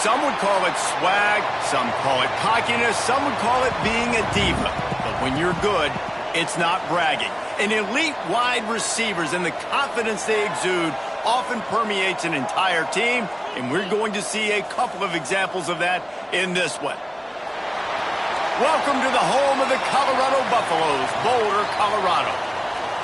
Some would call it swag, some call it cockiness, some would call it being a diva. But when you're good, it's not bragging. An elite wide receivers and the confidence they exude often permeates an entire team, and we're going to see a couple of examples of that in this one. Welcome to the home of the Colorado Buffaloes, Boulder, Colorado.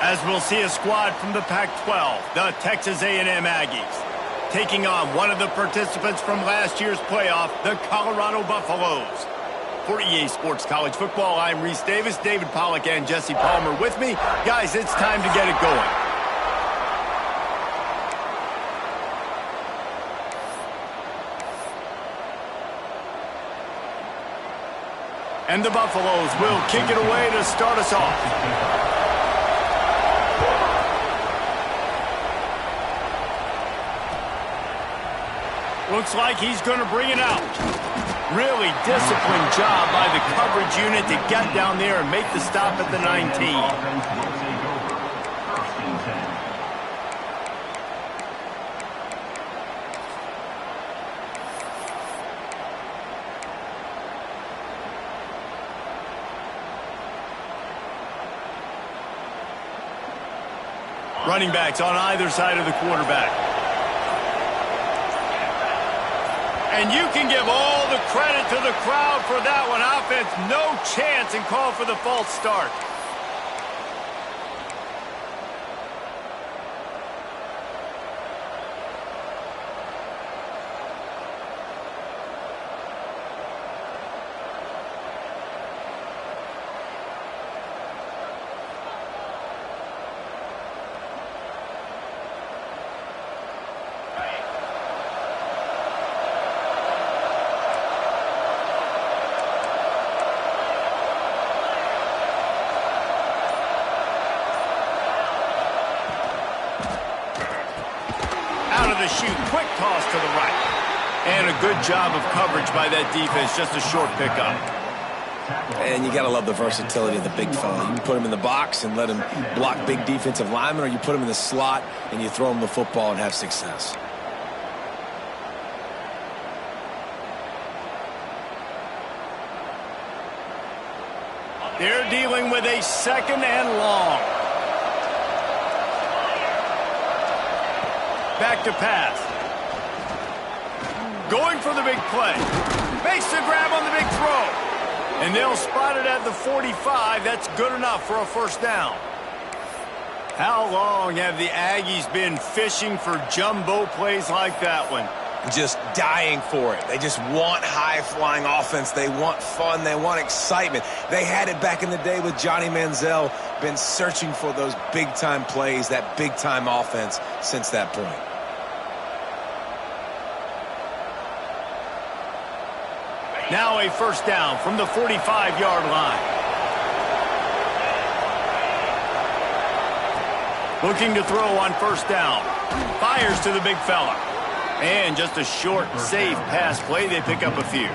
As we'll see a squad from the Pac-12, the Texas A&M Aggies, taking on one of the participants from last year's playoff, the Colorado Buffaloes. For EA Sports College Football, I'm Reese Davis, David Pollack, and Jesse Palmer with me. Guys, it's time to get it going. And the Buffaloes will kick it away to start us off. Looks like he's going to bring it out. Really disciplined job by the coverage unit to get down there and make the stop at the 19. Running backs on either side of the quarterback. And you can give all the credit to the crowd for that one. Offense, no chance, and call for the false start. Shoot, quick toss to the right. And a good job of coverage by that defense, just a short pickup. And you got to love the versatility of the big fella. You can put him in the box and let him block big defensive linemen, or you put him in the slot and you throw him the football and have success. They're dealing with a second and long. Back to pass. Going for the big play. Makes the grab on the big throw. And they'll spot it at the 45. That's good enough for a first down. How long have the Aggies been fishing for jumbo plays like that one? Just dying for it. They just want high-flying offense. They want fun. They want excitement. They had it back in the day with Johnny Manziel. Been searching for those big-time plays, that big-time offense since that point. Now a first down from the 45-yard line. Looking to throw on first down. Fires to the big fella. And just a short, safe pass play. They pick up a few.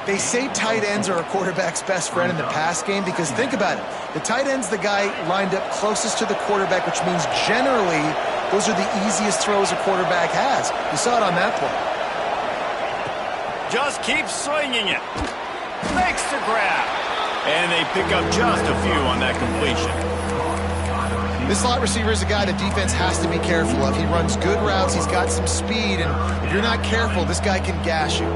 They say tight ends are a quarterback's best friend in the pass game because think about it. The tight end's the guy lined up closest to the quarterback, which means generally those are the easiest throws a quarterback has. You saw it on that play. Just keeps swinging it. Makes the grab. And they pick up just a few on that completion. This slot receiver is a guy the defense has to be careful of. He runs good routes. He's got some speed. And if you're not careful, this guy can gash you.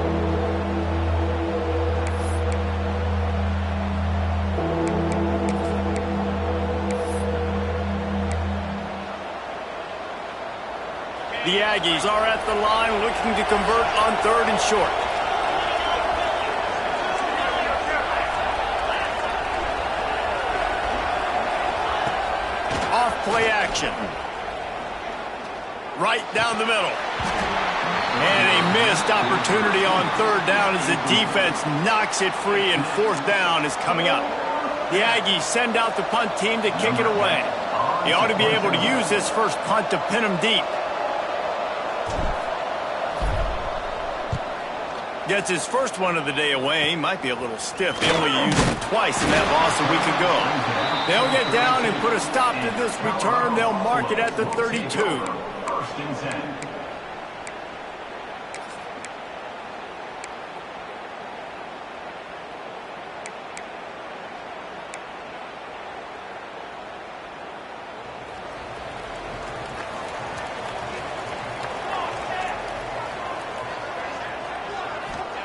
The Aggies are at the line looking to convert on third and short. Play action. Right down the middle. And a missed opportunity on third down as the defense knocks it free, and fourth down is coming up. The Aggies send out the punt team to kick it away. They ought to be able to use this first punt to pin them deep. Gets his first one of the day away. Might be a little stiff. They only used him twice in that loss a week ago. They'll get down and put a stop to this return. They'll mark it at the 32.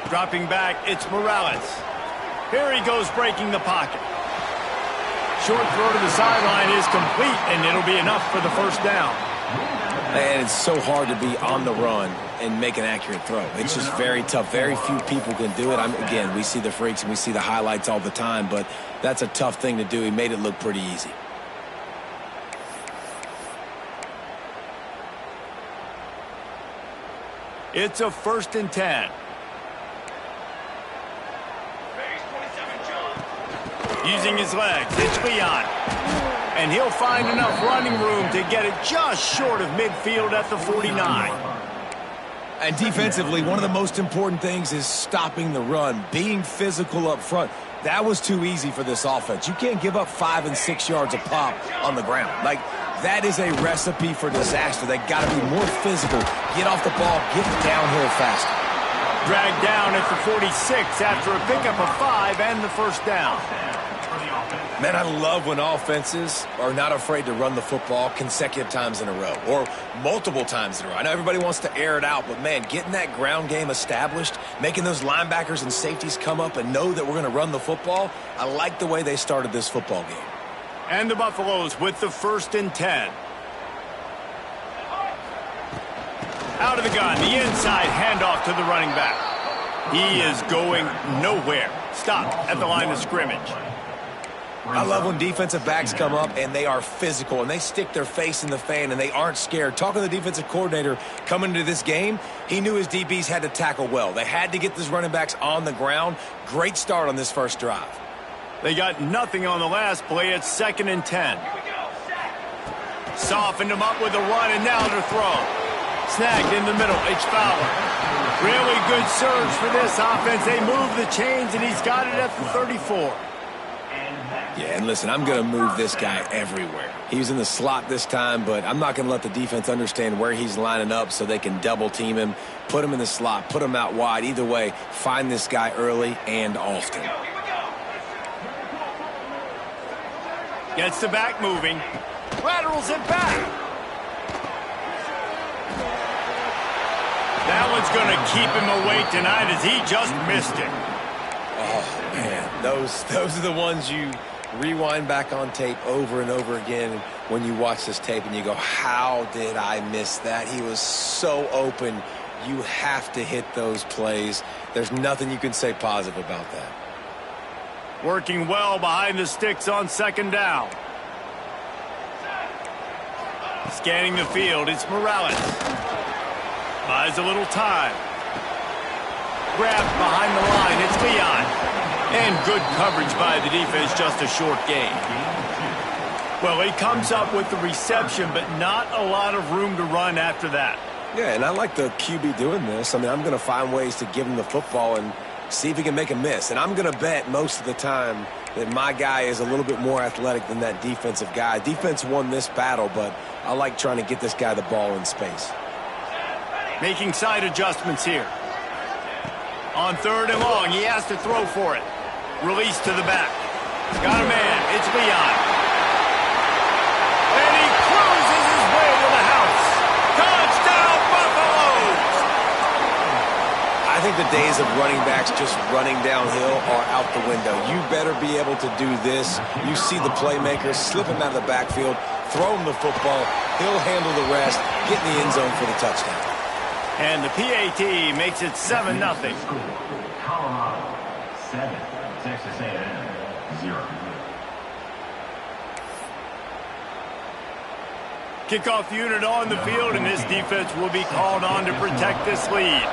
Dropping back, it's Morales. Here he goes breaking the pocket. Short throw to the sideline is complete, and it'll be enough for the first down. And it's so hard to be on the run and make an accurate throw. It's just very tough. Very few people can do it. Again, we see the freaks and we see the highlights all the time, but that's a tough thing to do. He made it look pretty easy. It's a 1st and 10. Using his legs, it's Leon. And he'll find enough running room to get it just short of midfield at the 49. And defensively, one of the most important things is stopping the run, being physical up front. That was too easy for this offense. You can't give up 5 and 6 yards a pop on the ground. Like, that is a recipe for disaster. They got to be more physical, get off the ball, get downhill faster. Dragged down at the 46 after a pickup of 5 and the first down. Man, I love when offenses are not afraid to run the football consecutive times in a row or multiple times in a row. I know everybody wants to air it out, but, man, getting that ground game established, making those linebackers and safeties come up and know that we're going to run the football, I like the way they started this football game. And the Buffaloes with the 1st and 10. Out of the gun, the inside handoff to the running back. He is going nowhere. Stop at the line of scrimmage. I love when defensive backs come up and they are physical and they stick their face in the fan and they aren't scared. Talking to the defensive coordinator coming into this game, he knew his DBs had to tackle well. They had to get these running backs on the ground. Great start on this first drive. They got nothing on the last play. It's 2nd and 10. Softened him up with a run and now to throw. Snagged in the middle. It's Fowler. Really good surge for this offense. They move the chains and he's got it at the 34. Yeah, and listen, I'm going to move this guy everywhere. He was in the slot this time, but I'm not going to let the defense understand where he's lining up so they can double team him, put him in the slot, put him out wide. Either way, find this guy early and often. Gets the back moving. Laterals it back. That one's going to keep him awake tonight as he just missed it. Oh, man, those are the ones you rewind back on tape over and over again when you watch this tape and you go, how did I miss that? He was so open. You have to hit those plays. There's nothing you can say positive about that. Working well behind the sticks on 2nd down. Scanning the field, it's Morales. Buys a little time. Grabbed behind the line, it's Leon. And good coverage by the defense, just a short gain. Well, he comes up with the reception, but not a lot of room to run after that. Yeah, and I like the QB doing this. I mean, I'm going to find ways to give him the football and see if he can make a miss. And I'm going to bet most of the time that my guy is a little bit more athletic than that defensive guy. Defense won this battle, but I like trying to get this guy the ball in space. Making side adjustments here. On 3rd and long, he has to throw for it. Release to the back. Got a man. It's Leon. And he cruises his way to the house. Touchdown, Buffaloes! I think the days of running backs just running downhill are out the window. You better be able to do this. You see the playmaker, slip him out of the backfield, throw him the football. He'll handle the rest, get in the end zone for the touchdown. And the PAT makes it 7-0. Colorado 7, Texas A&M 0. Kickoff unit on the field, and this defense will be called on to protect this lead.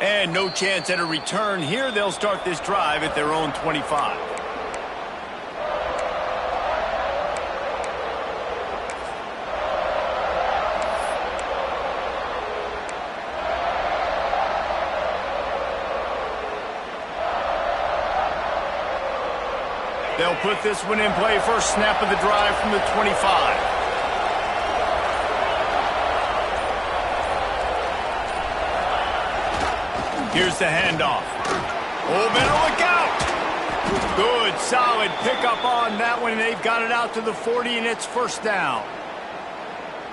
And no chance at a return here. They'll start this drive at their own 25. They'll put this one in play. First snap of the drive from the 25. Here's the handoff. Oh, better look out. Good, solid pickup on that one. They've got it out to the 40, and it's 1st down.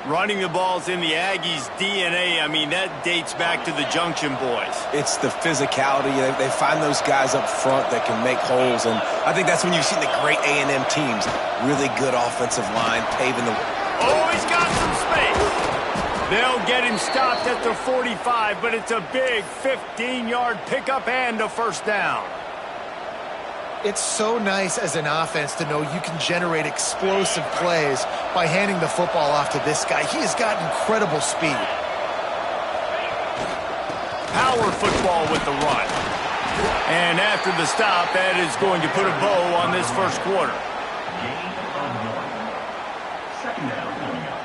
Running the ball's in the Aggies' DNA. I mean, that dates back to the Junction Boys. It's the physicality. They find those guys up front that can make holes, and I think that's when you've seen the great A&M teams. Really good offensive line, paving the... Oh, he's got some space. They'll get him stopped at the 45, but it's a big 15-yard pickup and a first down. It's so nice as an offense to know you can generate explosive plays by handing the football off to this guy. He has got incredible speed. Power football with the run. And after the stop, that is going to put a bow on this first quarter. Gain of 1. Second down coming up.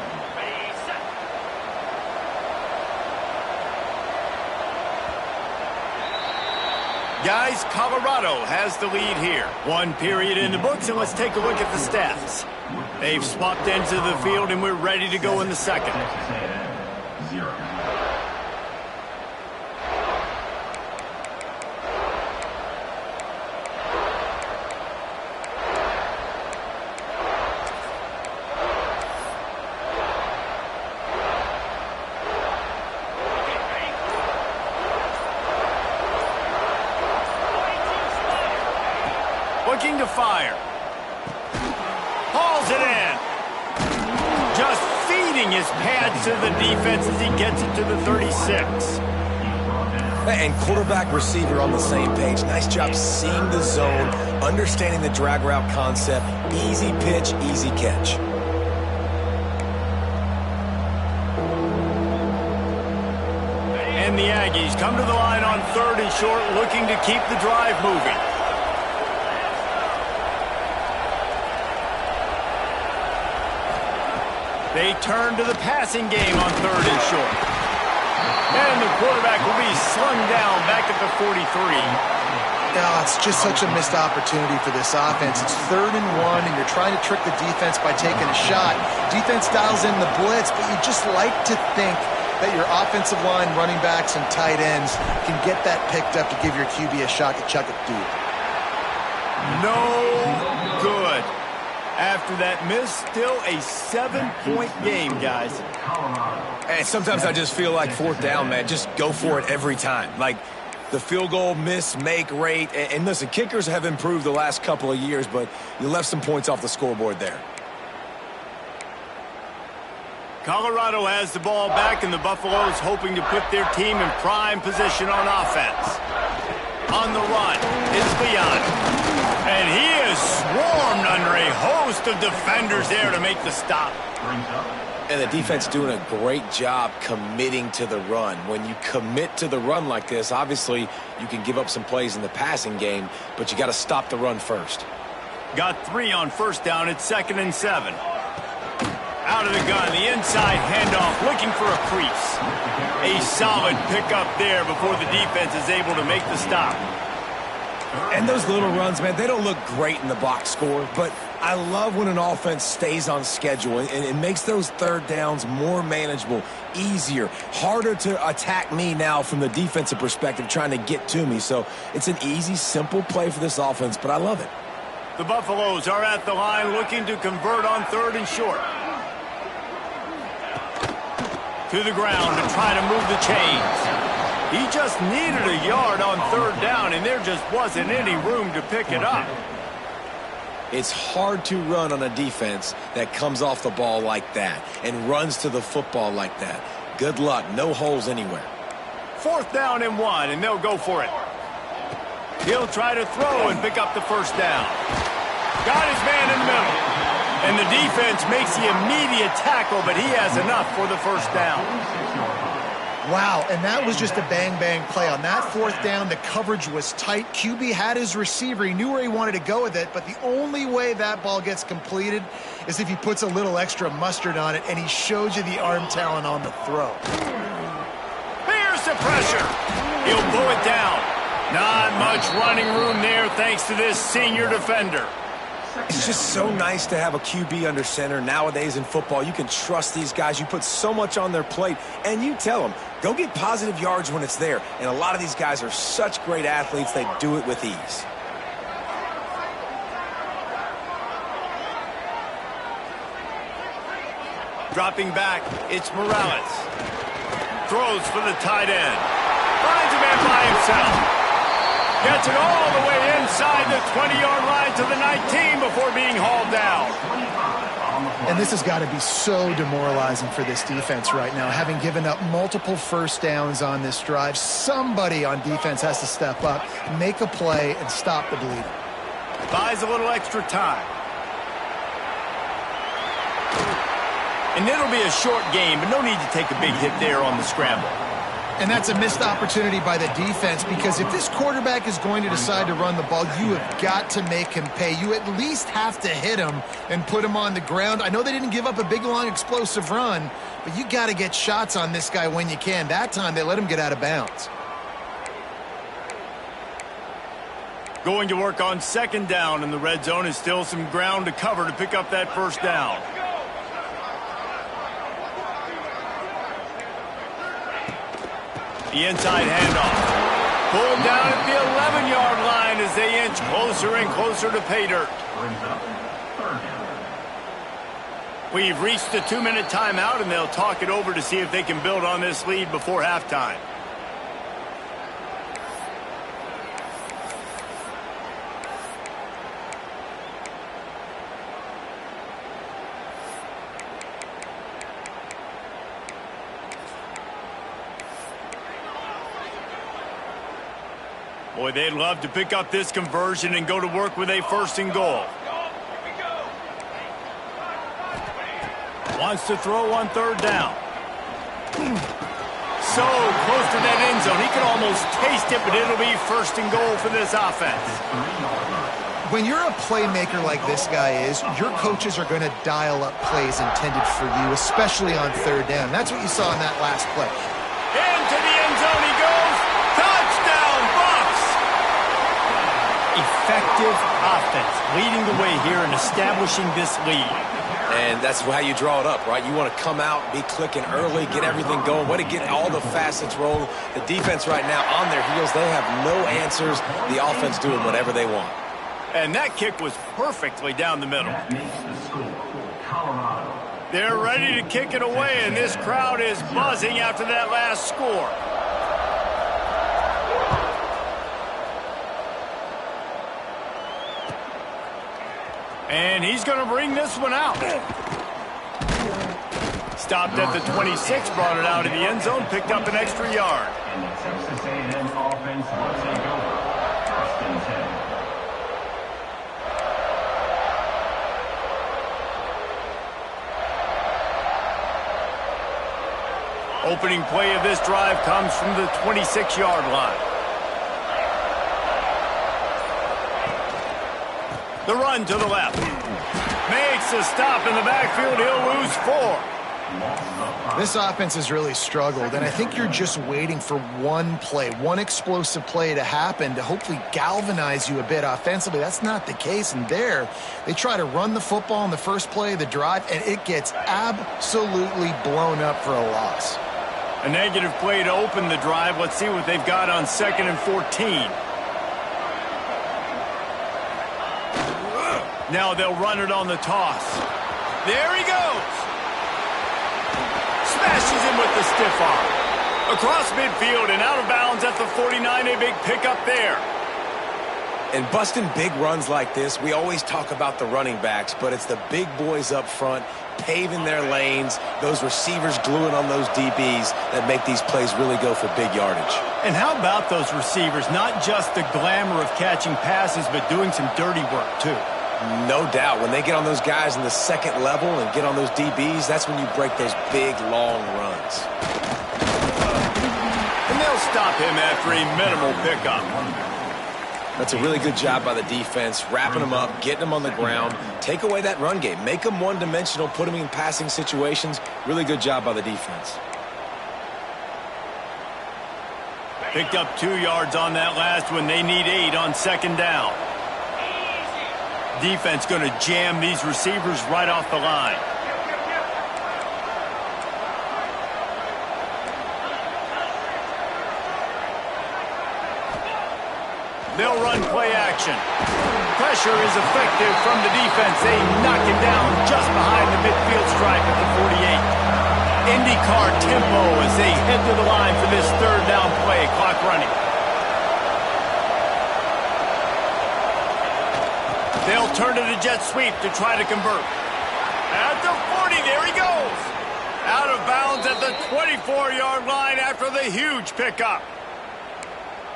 Guys, Colorado has the lead here. 1 period in the books, and let's take a look at the stats. They've swapped ends of the field, and we're ready to go in the second. Texas A&M 0. Looking to fire. Hauls it in. Just feeding his pads to the defense as he gets it to the 36. And quarterback receiver on the same page. Nice job seeing the zone, understanding the drag route concept. Easy pitch, easy catch. And the Aggies come to the line on 3rd and short, looking to keep the drive moving. They turn to the passing game on 3rd and short. And the quarterback will be slung down back at the 43. Oh, it's just such a missed opportunity for this offense. It's 3rd and 1, and you're trying to trick the defense by taking a shot. Defense dials in the blitz, but you just like to think that your offensive line, running backs, and tight ends can get that picked up to give your QB a shot to chuck it deep. No good. After that miss, still a 7-point game, guys. And sometimes I just feel like 4th down, man. Just go for it every time. Like the field goal miss, make rate. And listen, kickers have improved the last couple of years, but you left some points off the scoreboard there. Colorado has the ball back, and the Buffaloes hoping to put their team in prime position on offense. On the run is Leon. And he is swarmed under a host of defenders there to make the stop. And the defense doing a great job committing to the run. When you commit to the run like this, obviously you can give up some plays in the passing game, but you got to stop the run first. Got 3 on 1st down. It's 2nd and 7. Out of the gun, the inside handoff, looking for a crease. A solid pickup there before the defense is able to make the stop. And those little runs, man, they don't look great in the box score, but I love when an offense stays on schedule and it makes those 3rd downs more manageable, easier, harder to attack me now from the defensive perspective trying to get to me. So it's an easy, simple play for this offense, but I love it. The Buffaloes are at the line looking to convert on 3rd and short. To the ground to try to move the chains. He just needed a yard on 3rd down, and there just wasn't any room to pick it up. It's hard to run on a defense that comes off the ball like that and runs to the football like that. Good luck. No holes anywhere. 4th down and 1, and they'll go for it. He'll try to throw and pick up the first down. Got his man in the middle. And the defense makes the immediate tackle, but he has enough for the first down. Wow, and that was just a bang-bang play. On that 4th down, the coverage was tight. QB had his receiver. He knew where he wanted to go with it, but the only way that ball gets completed is if he puts a little extra mustard on it, and he shows you the arm talent on the throw. Here's the pressure. He'll pull it down. Not much running room there thanks to this senior defender. It's just so nice to have a QB under center. Nowadays in football, you can trust these guys. You put so much on their plate, and you tell them, go get positive yards when it's there. And a lot of these guys are such great athletes, they do it with ease. Dropping back, it's Morales. Throws for the tight end. Finds a man by himself. Gets it all the way inside the 20-yard line to the 19 before being hauled down. And this has got to be so demoralizing for this defense right now. Having given up multiple first downs on this drive, somebody on defense has to step up, make a play, and stop the bleeding. Buys a little extra time. And it'll be a short game, but no need to take a big hit there on the scramble. And that's a missed opportunity by the defense, because if this quarterback is going to decide to run the ball, you have got to make him pay. You at least have to hit him and put him on the ground. I know they didn't give up a big, long, explosive run, but you got to get shots on this guy when you can. That time, they let him get out of bounds. Going to work on second down in the red zone is still some ground to cover to pick up that first down. The inside handoff. Pulled down at the 11-yard line as they inch closer and closer to pay dirt. We've reached the 2-minute timeout, and they'll talk it over to see if they can build on this lead before halftime. Boy, they'd love to pick up this conversion and go to work with a first and goal. Wants to throw on third down. So close to that end zone. He can almost taste it, but it'll be first and goal for this offense. When you're a playmaker like this guy is, your coaches are going to dial up plays intended for you, especially on third down. That's what you saw in that last play. Into the end zone he goes. Touchdown, Bucks! Effective offense, leading the way here and establishing this lead. And that's how you draw it up, right? You want to come out, be clicking early, get everything going, way to get all the facets rolling. The defense right now on their heels, they have no answers. The offense doing whatever they want. And that kick was perfectly down the middle. That makes the score Colorado. They're ready to kick it away, and this crowd is buzzing after that last score. And he's going to bring this one out. Stopped at the 26, brought it out of the end zone, picked up an extra yard. And the Texas A&M offense will take over. First and 10. Opening play of this drive comes from the 26-yard line. The run to the left. Makes a stop in the backfield. He'll lose 4. This offense has really struggled, and I think you're just waiting for one play, one explosive play to happen to hopefully galvanize you a bit offensively. That's not the case, and there they try to run the football in the first play of the drive, and it gets absolutely blown up for a loss. A negative play to open the drive. Let's see what they've got on 2nd and 14. Now they'll run it on the toss. There he goes. Smashes him with the stiff arm. Across midfield and out of bounds at the 49. A big pickup there. And busting big runs like this, we always talk about the running backs, but it's the big boys up front paving their lanes, those receivers gluing on those DBs that make these plays really go for big yardage. And how about those receivers? Not just the glamour of catching passes, but doing some dirty work too. No doubt. When they get on those guys in the second level and get on those DBs, that's when you break those big, long runs. And they'll stop him after a minimal pickup. That's a really good job by the defense, wrapping them up, getting them on the ground, take away that run game, make them one-dimensional, put them in passing situations. Really good job by the defense. Picked up 2 yards on that last one. They need 8 on second down. Defense going to jam these receivers right off the line. They'll run play action. Pressure is effective from the defense. They knock him down just behind the midfield stripe at the 48. IndyCar tempo as they head to the line for this third down play. Clock running. They'll turn to the jet sweep to try to convert. At the 40, there he goes. Out of bounds at the 24-yard line after the huge pickup.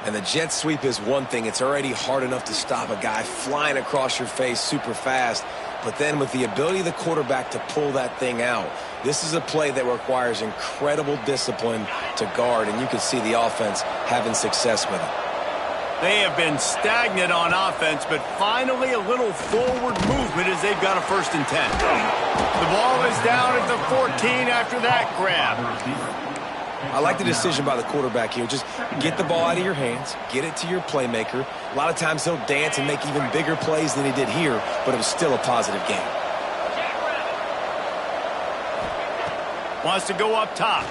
And the jet sweep is one thing. It's already hard enough to stop a guy flying across your face super fast. But then with the ability of the quarterback to pull that thing out, this is a play that requires incredible discipline to guard, and you can see the offense having success with it. They have been stagnant on offense, but finally a little forward movement as they've got a 1st and 10. The ball is down at the 14 after that grab. I like the decision by the quarterback here. Just get the ball out of your hands, get it to your playmaker. A lot of times he'll dance and make even bigger plays than he did here, but it was still a positive game. Wants to go up top.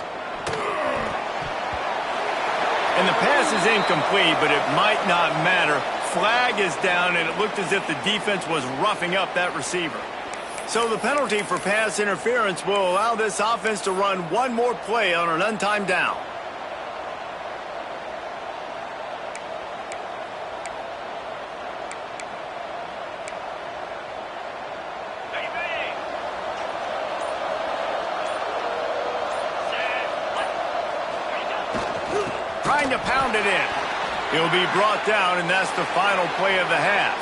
And the pass is incomplete, but it might not matter. Flag is down, and it looked as if the defense was roughing up that receiver. So the penalty for pass interference will allow this offense to run one more play on an untimed down. Trying to pound it in. He'll be brought down, and that's the final play of the half.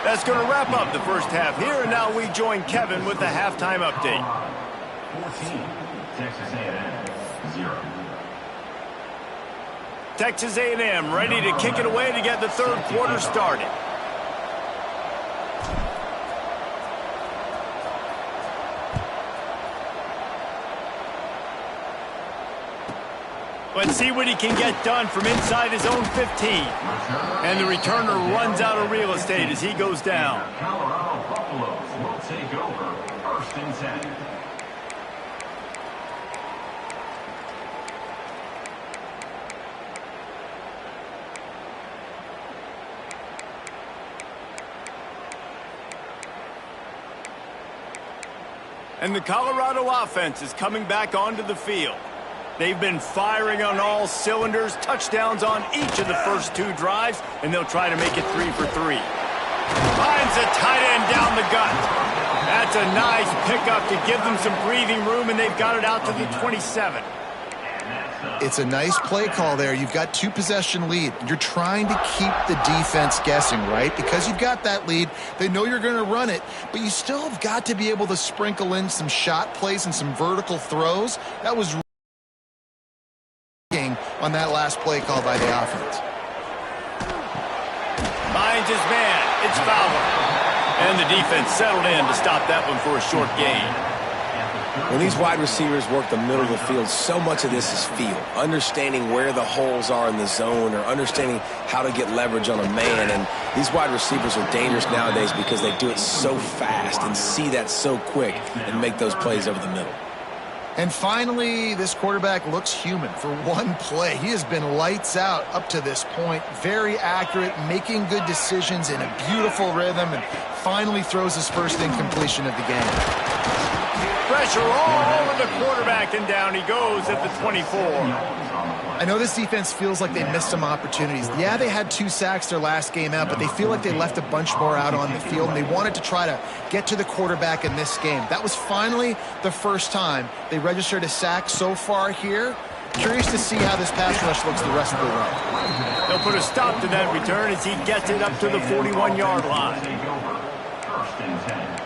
That's going to wrap up the first half here, and now we join Kevin with the halftime update. 14, Texas A&M, 0. Texas A&M ready to kick it away to get the third quarter started. Let's see what he can get done from inside his own 15. And the returner runs out of real estate as he goes down. Colorado Buffaloes will take over 1st and 10. And the Colorado offense is coming back onto the field. They've been firing on all cylinders, touchdowns on each of the first 2 drives, and they'll try to make it 3 for 3. Finds a tight end down the gut. That's a nice pickup to give them some breathing room, and they've got it out to the 27. It's a nice play call there. You've got 2-possession lead. You're trying to keep the defense guessing, right? Because you've got that lead, they know you're going to run it, but you still have got to be able to sprinkle in some shot plays and some vertical throws. That was on that last play call by the offense. Finds his man. It's Fowler. And the defense settled in to stop that one for a short gain. When these wide receivers work the middle of the field, so much of this is feel. Understanding where the holes are in the zone or understanding how to get leverage on a man. And these wide receivers are dangerous nowadays because they do it so fast and see that so quick and make those plays over the middle. And finally, this quarterback looks human for one play. He has been lights out up to this point. Very accurate, making good decisions in a beautiful rhythm, and finally throws his first incompletion of the game. Pressure all over the quarterback, and down he goes at the 24. I know this defense feels like they missed some opportunities. Yeah, they had 2 sacks their last game out, but they feel like they left a bunch more out on the field, and they wanted to try to get to the quarterback in this game. That was finally the first time they registered a sack so far here. Curious to see how this pass rush looks the rest of the way. They'll put a stop to that return as he gets it up to the 41-yard line. Take over 1st and 10.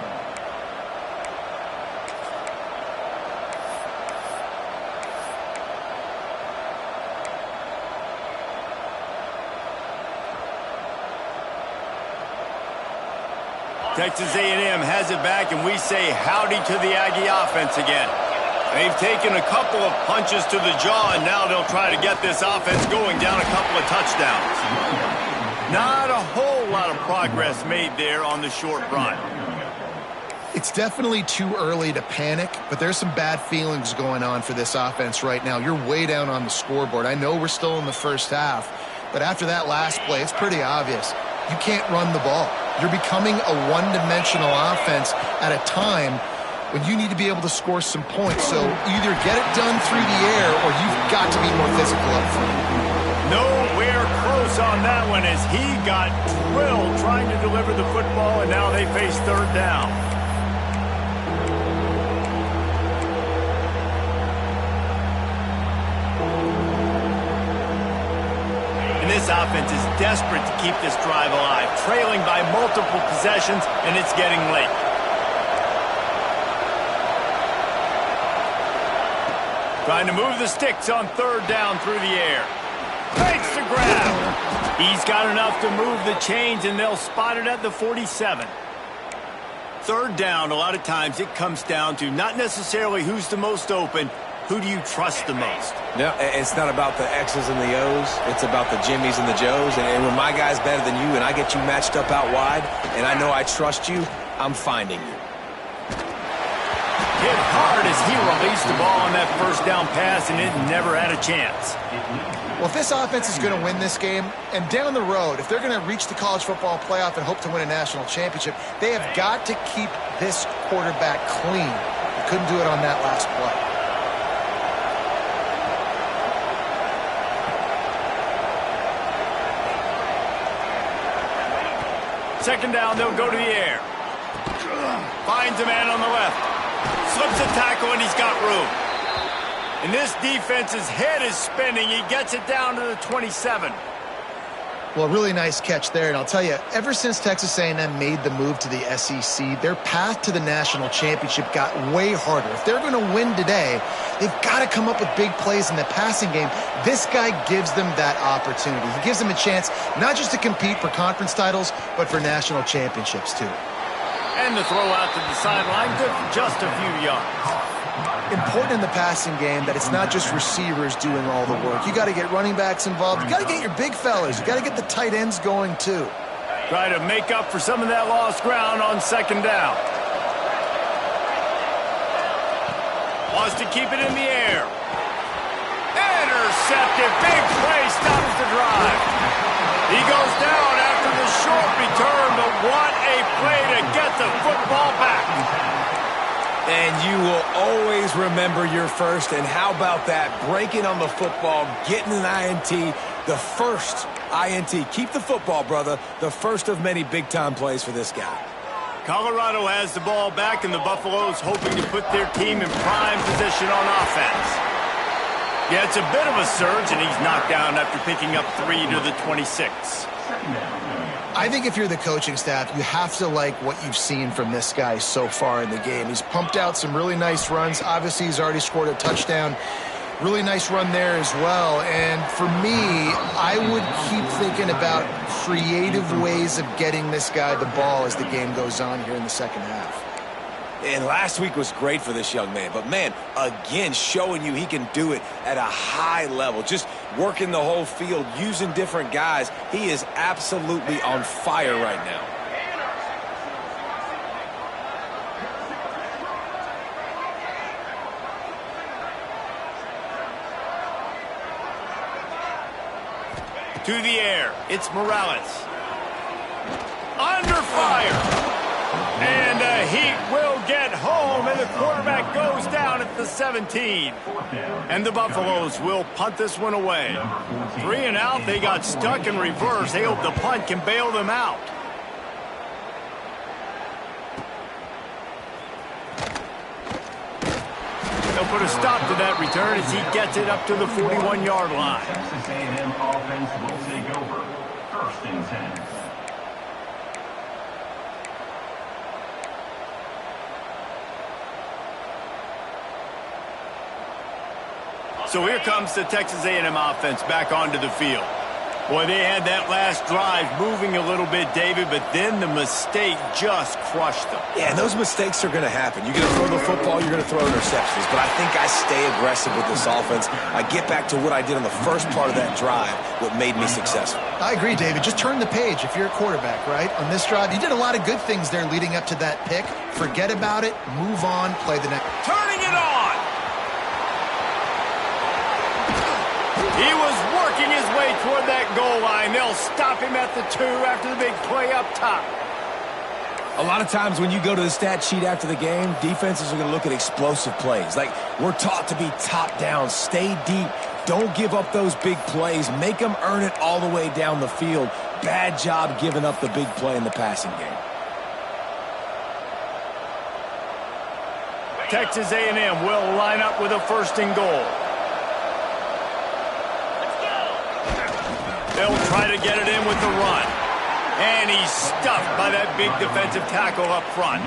Texas A&M has it back, and we say howdy to the Aggie offense again. They've taken a couple of punches to the jaw, and now they'll try to get this offense going down a couple of touchdowns. Not a whole lot of progress made there on the short run. It's definitely too early to panic, but there's some bad feelings going on for this offense right now. You're way down on the scoreboard. I know we're still in the first half, But after that last play, it's pretty obvious. You can't run the ball. You're becoming a one-dimensional offense at a time when you need to be able to score some points. So either get it done through the air or you've got to be more physical up front. Nowhere close on that one as he got drilled trying to deliver the football, and now they face third down. And this offense is desperate to keep this drive alive, trailing by multiple possessions, and it's getting late. Trying to move the sticks on third down through the air. Takes the grab. He's got enough to move the chains, and they'll spot it at the 47. Third down, a lot of times it comes down to not necessarily who's the most open, who do you trust the most? No, it's not about the X's and the O's. It's about the Jimmys and the Joes. And when my guy's better than you and I get you matched up out wide and I know I trust you, I'm finding you. Hit hard as he released the ball on that first down pass, and it never had a chance. Well, if this offense is going to win this game, and down the road, if they're going to reach the college football playoff and hope to win a national championship, they have got to keep this quarterback clean. They couldn't do it on that last play. Second down, they'll go to the air. Finds a man on the left. Slips a tackle, and he's got room. And this defense's head is spinning. He gets it down to the 27. Well, really nice catch there. And I'll tell you, ever since Texas A&M made the move to the SEC, their path to the national championship got way harder. If they're going to win today, they've got to come up with big plays in the passing game. This guy gives them that opportunity. He gives them a chance not just to compete for conference titles, but for national championships, too. And the throw out to the sideline, good for just a few yards. Important in the passing game that it's not just receivers doing all the work. You got to get running backs involved. You got to get your big fellas. You got to get the tight ends going, too. Try to make up for some of that lost ground on second down. Wants to keep it in the air. Intercepted. Big play stops the drive. He goes down after the short return, but what a play to get the football back. And you will always remember your first. And how about that? Breaking on the football, getting an INT, the first INT. Keep the football, brother. The first of many big-time plays for this guy. Colorado has the ball back, and the Buffaloes hoping to put their team in prime position on offense. Yeah, it's a bit of a surge, and he's knocked down after picking up 3 to the 26. I think if you're the coaching staff, you have to like what you've seen from this guy so far in the game. He's pumped out some really nice runs. Obviously, he's already scored a touchdown. Really nice run there as well. And for me, I would keep thinking about creative ways of getting this guy the ball as the game goes on here in the second half. And last week was great for this young man. But, man, again, showing you he can do it at a high level. Just working the whole field, using different guys. He is absolutely on fire right now. To the air, it's Morales. Under fire. And Heat will get home, and the quarterback goes down at the 17. And the Buffaloes will punt this one away. 3 and out, they got stuck in reverse. They hope the punt can bail them out. They'll put a stop to that return as he gets it up to the 41-yard line. Texas A&M offense will take over. First and 10. So here comes the Texas A&M offense back onto the field. Boy, they had that last drive moving a little bit, David, but then the mistake just crushed them. Yeah, and those mistakes are going to happen. You're going to throw the football, you're going to throw interceptions. But I think I stay aggressive with this offense. I get back to what I did on the first part of that drive, what made me successful. I agree, David. Just turn the page if you're a quarterback, right? On this drive, you did a lot of good things there leading up to that pick. Forget about it, move on, play the next. Turning it on! He was working his way toward that goal line. They'll stop him at the 2 after the big play up top. A lot of times when you go to the stat sheet after the game, defenses are going to look at explosive plays. Like, we're taught to be top down, stay deep, don't give up those big plays, make them earn it all the way down the field. Bad job giving up the big play in the passing game. Texas A&M will line up with a 1st and goal. They'll try to get it in with the run. And he's stuffed by that big defensive tackle up front.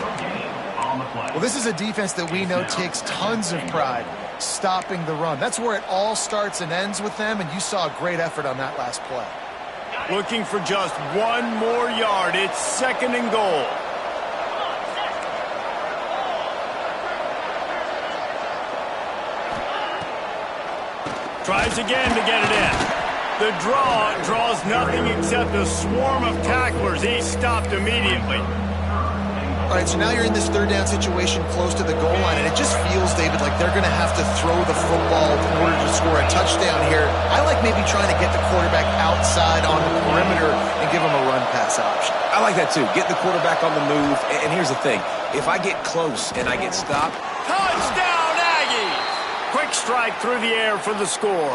Well, this is a defense that we know takes tons of pride stopping the run. That's where it all starts and ends with them, and you saw a great effort on that last play. Looking for just 1 more yard. It's 2nd and goal. Tries again to get it in. The draw draws nothing except a swarm of tacklers. He's stopped immediately. All right, so now you're in this 3rd down situation close to the goal line, and it just feels, David, like they're going to have to throw the football in order to score a touchdown here. I like maybe trying to get the quarterback outside on the perimeter and give him a run-pass option. I like that, too. Get the quarterback on the move. And here's the thing. If I get close and I get stopped. Touchdown, Aggies! Quick strike through the air for the score.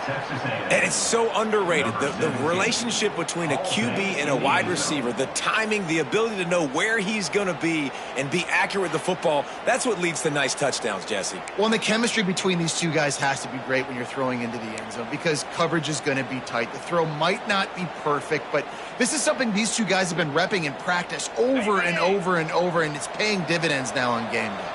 And it's so underrated. The relationship between a QB and a wide receiver, the timing, the ability to know where he's going to be and be accurate with the football, that's what leads to nice touchdowns, Jesse. Well, and the chemistry between these two guys has to be great when you're throwing into the end zone because coverage is going to be tight. The throw might not be perfect, but this is something these two guys have been repping in practice over and over and over, and it's paying dividends now on game day.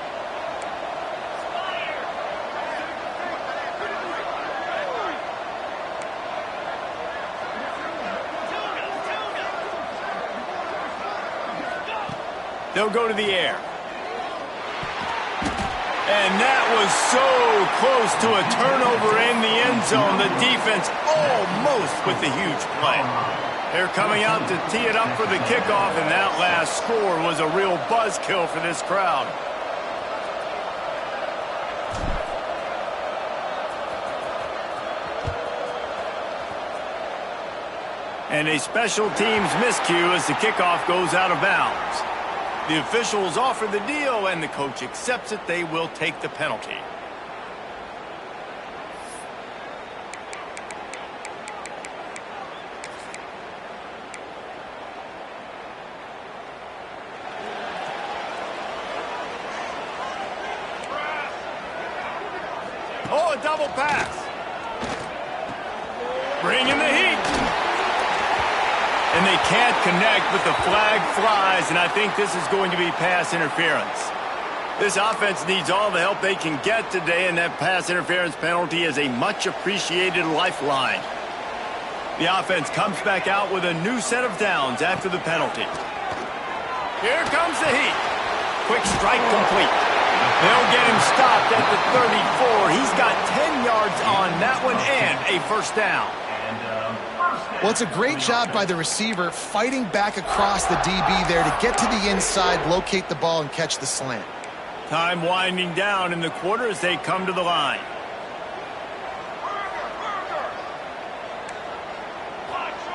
They'll go to the air. And that was so close to a turnover in the end zone. The defense almost with the huge play. They're coming out to tee it up for the kickoff, and that last score was a real buzzkill for this crowd. And a special teams miscue as the kickoff goes out of bounds. The officials offer the deal, and the coach accepts it. They will take the penalty. Oh, a double pass. Bringing the heat. And they can't connect, but the flag flies, and I think this is going to be pass interference. This offense needs all the help they can get today, and that pass interference penalty is a much-appreciated lifeline. The offense comes back out with a new set of downs after the penalty. Here comes the heat. Quick strike complete. They'll get him stopped at the 34. He's got 10 yards on that one and a 1st down. Well, it's a great job by the receiver fighting back across the DB there to get to the inside, locate the ball, and catch the slant. Time winding down in the quarter as they come to the line.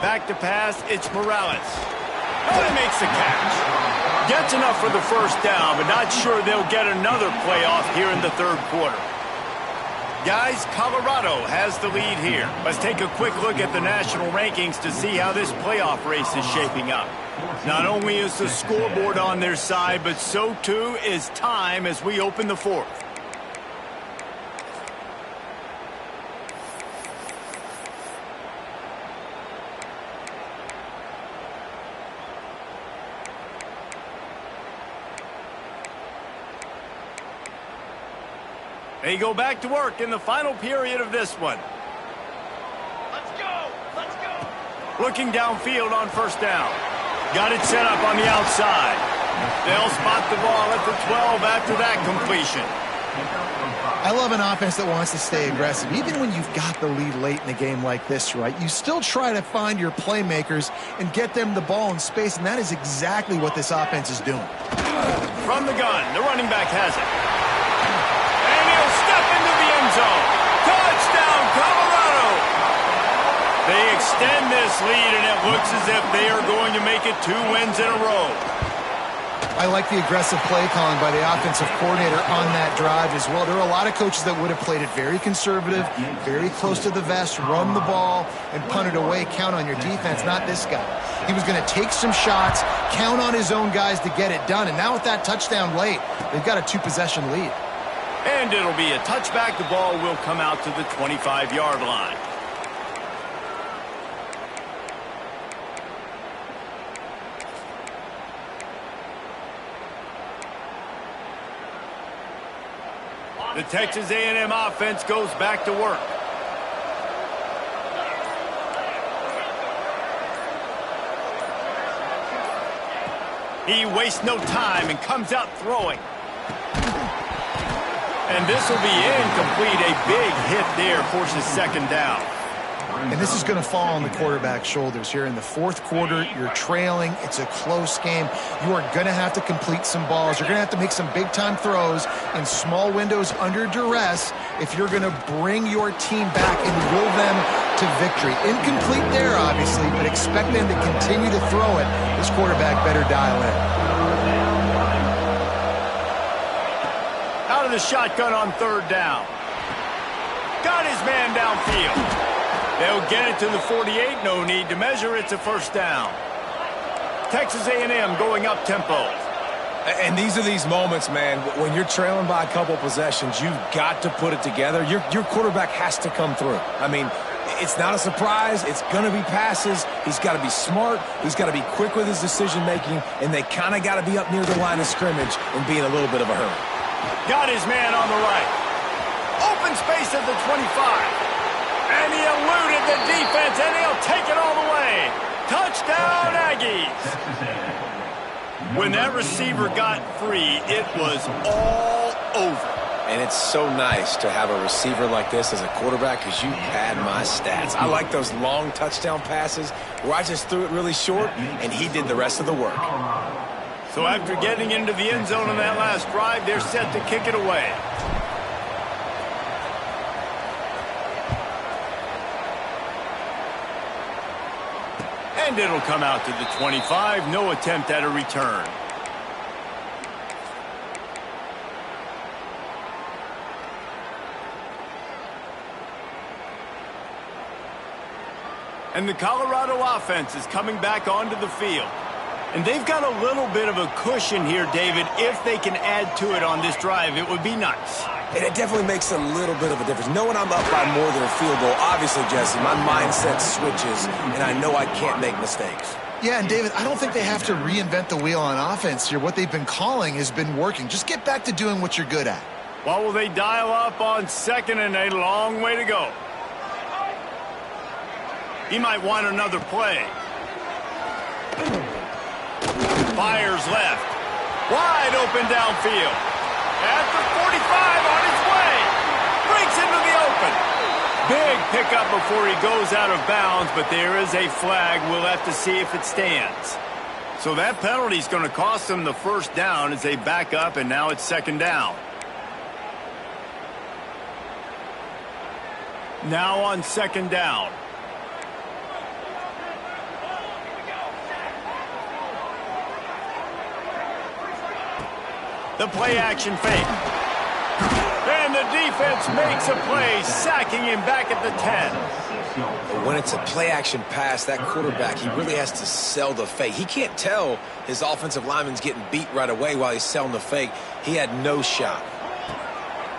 Back to pass, it's Morales. Oh, he makes the catch. Gets enough for the 1st down, but not sure they'll get another playoff here in the 3rd quarter. Guys, Colorado has the lead here. Let's take a quick look at the national rankings to see how this playoff race is shaping up. Not only is the scoreboard on their side, but so too is time as we open the 4th. They go back to work in the final period of this one. Let's go! Let's go! Looking downfield on 1st down. Got it set up on the outside. They'll spot the ball at the 12 after that completion. I love an offense that wants to stay aggressive. Even when you've got the lead late in a game like this, right, you still try to find your playmakers and get them the ball in space, and that is exactly what this offense is doing. From the gun, the running back has it. And he'll step into the end zone. Touchdown, Colorado! They extend this lead, and it looks as if they are going to make it 2 wins in a row. I like the aggressive play calling by the offensive coordinator on that drive as well. There are a lot of coaches that would have played it very conservative, very close to the vest, run the ball, and punt it away. Count on your defense, not this guy. He was going to take some shots, count on his own guys to get it done. And now with that touchdown late, they've got a 2-possession lead. And it'll be a touchback. The ball will come out to the 25-yard line. The Texas A&M offense goes back to work. He wastes no time and comes out throwing. And this will be incomplete. A big hit there forces second down. And this is going to fall on the quarterback's shoulders here in the fourth quarter. You're trailing. It's a close game. You are going to have to complete some balls. You're going to have to make some big-time throws in small windows under duress if you're going to bring your team back and will them to victory. Incomplete there, obviously, but expect them to continue to throw it. This quarterback better dial in. Out of the shotgun on third down. Got his man downfield. They'll get it to the 48. No need to measure. It's a first down. Texas A&M going up tempo. And these are these moments, man, when you're trailing by a couple possessions, you've got to put it together. Your quarterback has to come through. I mean, it's not a surprise. It's going to be passes. He's got to be smart. He's got to be quick with his decision-making, and they kind of got to be up near the line of scrimmage and be in a little bit of a hurry. Got his man on the right. Open space at the 25. And he eluded the defense, and he'll take it all the way. Touchdown, Aggies. When that receiver got free, it was all over. And it's so nice to have a receiver like this as a quarterback because you pad my stats. I like those long touchdown passes where I just threw it really short, and he did the rest of the work. So after getting into the end zone on that last drive, they're set to kick it away. And it'll come out to the 25. No attempt at a return. And the Colorado offense is coming back onto the field. And they've got a little bit of a cushion here, David. If they can add to it on this drive, it would be nice. And it definitely makes a little bit of a difference. Knowing I'm up by more than a field goal, obviously, Jesse, my mindset switches, and I know I can't make mistakes. Yeah, and David, I don't think they have to reinvent the wheel on offense here. What they've been calling has been working. Just get back to doing what you're good at. Well, will they dial up on second, and a long way to go? He might want another play. Fires left. Wide open downfield. At the 45 on his way. Breaks into the open. Big pickup before he goes out of bounds, but there is a flag. We'll have to see if it stands. So that penalty is going to cost them the first down as they back up, and now it's second down. Now on second down. The play action fake. And the defense makes a play, sacking him back at the 10. But when it's a play action pass, that quarterback, he really has to sell the fake. He can't tell his offensive lineman's getting beat right away while he's selling the fake. He had no shot.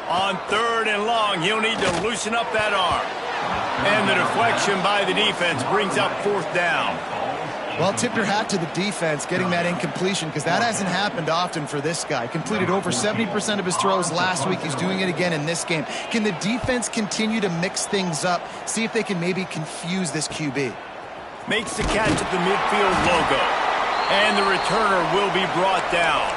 On third and long, he'll need to loosen up that arm. And the deflection by the defense brings up fourth down. Well, tip your hat to the defense getting that incompletion because that hasn't happened often for this guy. Completed over 70% of his throws last week. He's doing it again in this game. Can the defense continue to mix things up? See if they can maybe confuse this QB. Makes the catch at the midfield logo. And the returner will be brought down.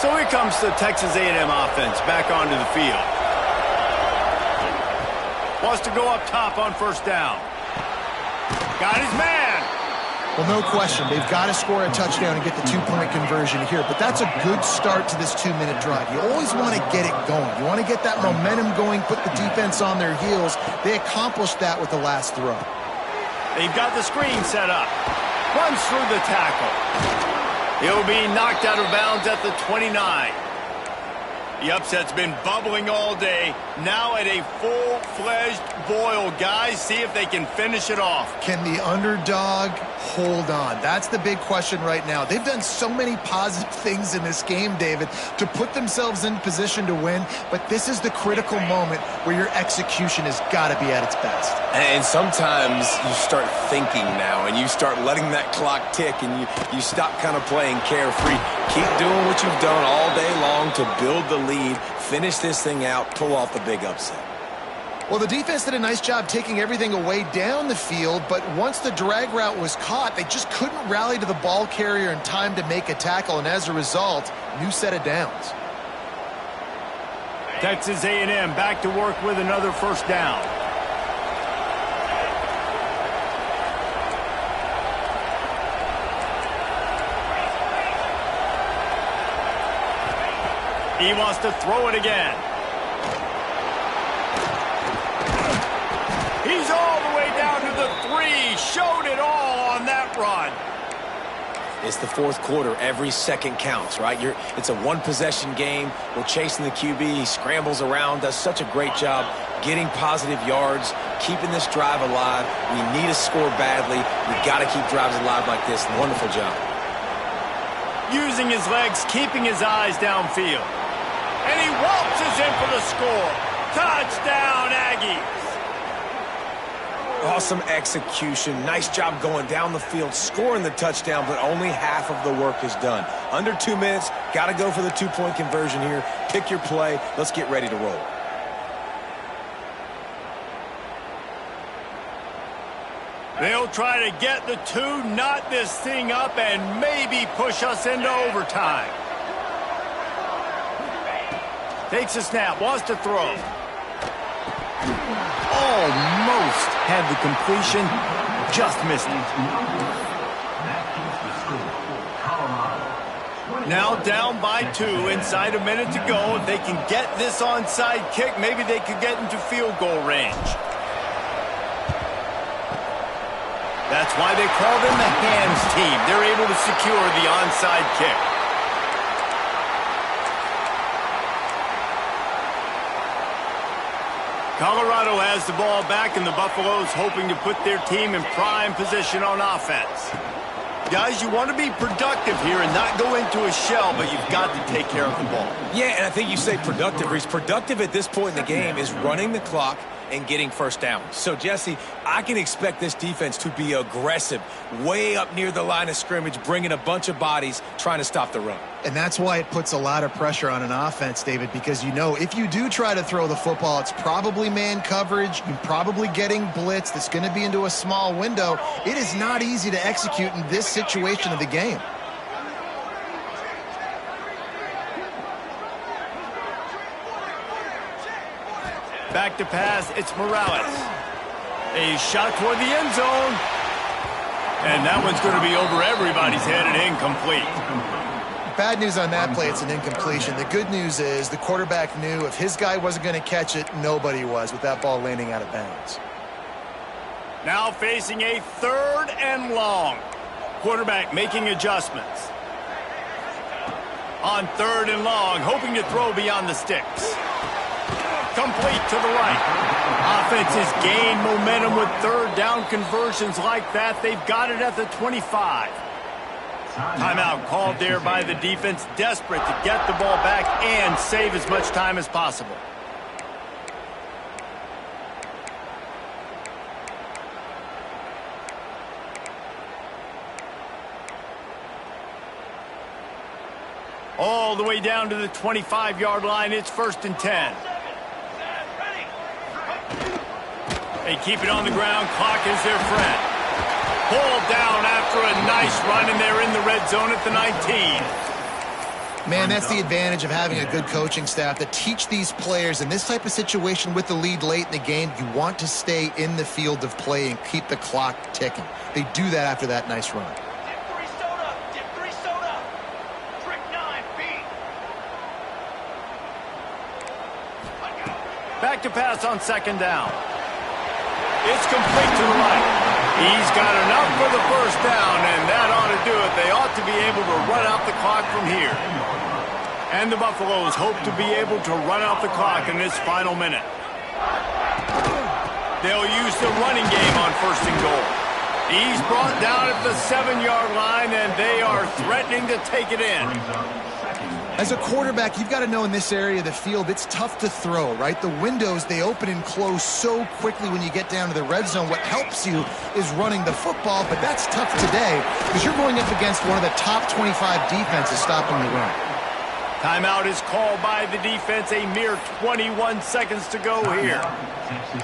So here comes the Texas A&M offense back onto the field. Wants to go up top on first down. Got his man. Well, no question. They've got to score a touchdown and get the two-point conversion here, but that's a good start to this 2-minute drive. You always want to get it going. You want to get that momentum going, put the defense on their heels. They accomplished that with the last throw. They've got the screen set up. Runs through the tackle. He'll be knocked out of bounds at the 29. The upset's been bubbling all day. Now at a full-fledged boil. Guys, see if they can finish it off. Can the underdog hold on? That's the big question right now. They've done so many positive things in this game, David, to put themselves in position to win, but this is the critical moment where your execution has got to be at its best. And sometimes you start thinking now, and you start letting that clock tick, and you stop kind of playing carefree. Keep doing what you've done all day long to build the lead, finish this thing out, pull off the big upset. Well, the defense did a nice job taking everything away down the field, but once the drag route was caught, they just couldn't rally to the ball carrier in time to make a tackle, and as a result, new set of downs. Texas A&M back to work with another first down. He wants to throw it again. He's all the way down to the 3. Showed it all on that run. It's the fourth quarter. Every second counts, right? It's a one-possession game. We're chasing the QB. He scrambles around, does such a great job getting positive yards, keeping this drive alive. We need to score badly. We've got to keep drives alive like this. Wonderful job. Using his legs, keeping his eyes downfield. And he waltzes in for the score. Touchdown, Aggies. Awesome execution. Nice job going down the field, scoring the touchdown, but only half of the work is done. Under 2 minutes, got to go for the two-point conversion here. Pick your play. Let's get ready to roll. They'll try to get the 2, knot this thing up, and maybe push us into overtime. Takes a snap, wants to throw. Almost had the completion, just missed it. Now down by 2, inside a minute to go. If they can get this onside kick, maybe they could get into field goal range. That's why they call them the hands team. They're able to secure the onside kick. Colorado has the ball back, and the Buffaloes hoping to put their team in prime position on offense. Guys, you want to be productive here and not go into a shell, but you've got to take care of the ball. Yeah, and I think you say productive, Reese. Productive at this point in the game is running the clock and getting first down. So, Jesse, I can expect this defense to be aggressive, way up near the line of scrimmage, bringing a bunch of bodies, trying to stop the run. And that's why it puts a lot of pressure on an offense, David, because you know if you do try to throw the football, it's probably man coverage. You're probably getting blitz that's going to be into a small window. It is not easy to execute in this situation of the game. Back to pass, it's Morales. A shot toward the end zone. And that one's going to be over everybody's head and incomplete. Bad news on that play, it's an incompletion. The good news is the quarterback knew if his guy wasn't going to catch it, nobody was with that ball landing out of bounds. Now facing a 3rd and long. Quarterback making adjustments. On 3rd and long, hoping to throw beyond the sticks. Complete to the right. Offense has gained momentum with 3rd down conversions like that. They've got it at the 25. Timeout called there by the defense, desperate to get the ball back and save as much time as possible. All the way down to the 25-yard line. It's 1st and 10. They keep it on the ground. Clock is their friend. Pulled down after a nice run, and they're in the red zone at the 19. Man, that's the advantage of having a good coaching staff to teach these players in this type of situation with the lead late in the game. You want to stay in the field of play and keep the clock ticking. They do that after that nice run. Back to pass on second down. It's complete to the right. He's got enough for the first down, and that ought to do it. They ought to be able to run out the clock from here. And the Buffaloes hope to be able to run out the clock in this final minute. They'll use the running game on first and goal. He's brought down at the 7-yard line, and they are threatening to take it in. As a quarterback, you've got to know in this area of the field, it's tough to throw, right? The windows, they open and close so quickly when you get down to the red zone. What helps you is running the football, but that's tough today because you're going up against one of the top 25 defenses stopping the run. Timeout is called by the defense. A mere 21 seconds to go here.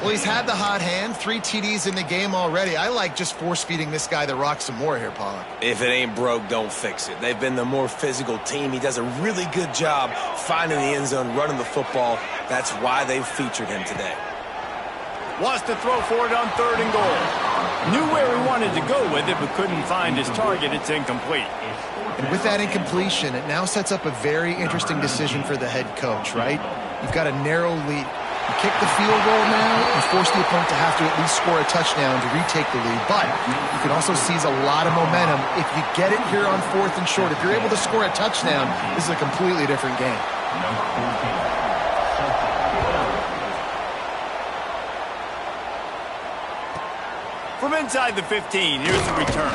Well, he's had the hot hand. 3 TDs in the game already. I like just force-feeding this guy the rock some more here, Pollock. If it ain't broke, don't fix it. They've been the more physical team. He does a really good job finding the end zone, running the football. That's why they've featured him today. Wants to throw for it on third and goal. Knew where he wanted to go with it, but couldn't find his target. It's incomplete. And with that incompletion, it now sets up a very interesting decision for the head coach, right? You've got a narrow lead. You kick the field goal now, you force the opponent to have to at least score a touchdown to retake the lead. But you can also seize a lot of momentum if you get it here on fourth and short. If you're able to score a touchdown, this is a completely different game. From inside the 15, here's the return.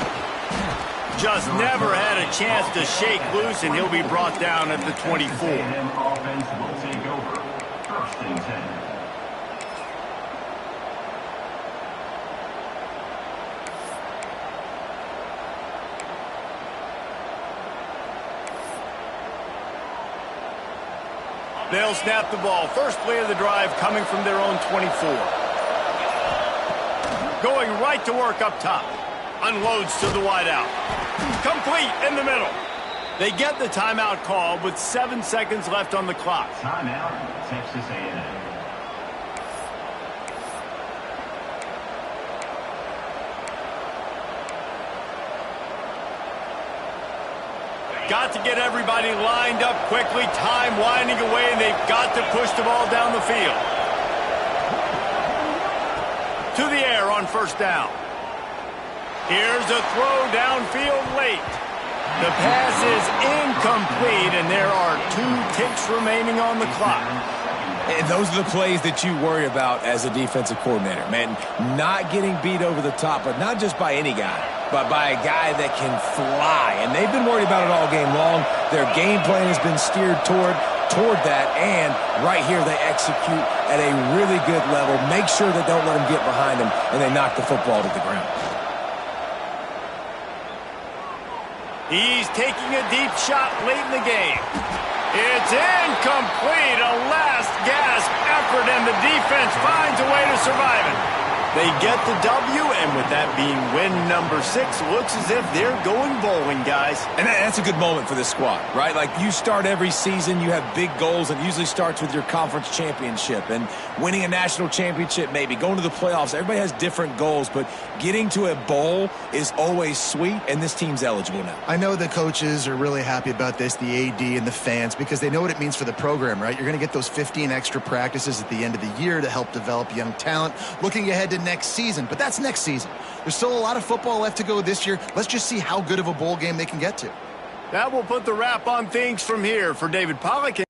Just never had a chance to shake loose, and he'll be brought down at the 24. Offense will take over. First and 10. They'll snap the ball. First play of the drive coming from their own 24. Going right to work up top. Unloads to the wideout. Complete in the middle. They get the timeout call with 7 seconds left on the clock. Timeout, Texas A&M. Got to get everybody lined up quickly. Time winding away, and they've got to push the ball down the field. To the air on first down. Here's a throw downfield late. The pass is incomplete, and there are 2 ticks remaining on the clock. And those are the plays that you worry about as a defensive coordinator, man. Not getting beat over the top, but not just by any guy, but by a guy that can fly. And they've been worried about it all game long. Their game plan has been steered toward that, and right here they execute at a really good level. Make sure they don't let them get behind them, and they knock the football to the ground. He's taking a deep shot late in the game. It's incomplete. A last-gasp effort, and the defense finds a way to survive it. They get the W, and with that being win number 6, looks as if they're going bowling, guys. And that's a good moment for this squad, right? Like, you start every season, you have big goals, and it usually starts with your conference championship and winning a national championship, maybe going to the playoffs. Everybody has different goals, but getting to a bowl is always sweet, and this team's eligible now. I know the coaches are really happy about this, the AD and the fans, because they know what it means for the program, right? You're going to get those 15 extra practices at the end of the year to help develop young talent. Looking ahead to next season, but that's next season. There's still a lot of football left to go this year. Let's just see how good of a bowl game they can get to. That will put the wrap on things from here. For David Pollock.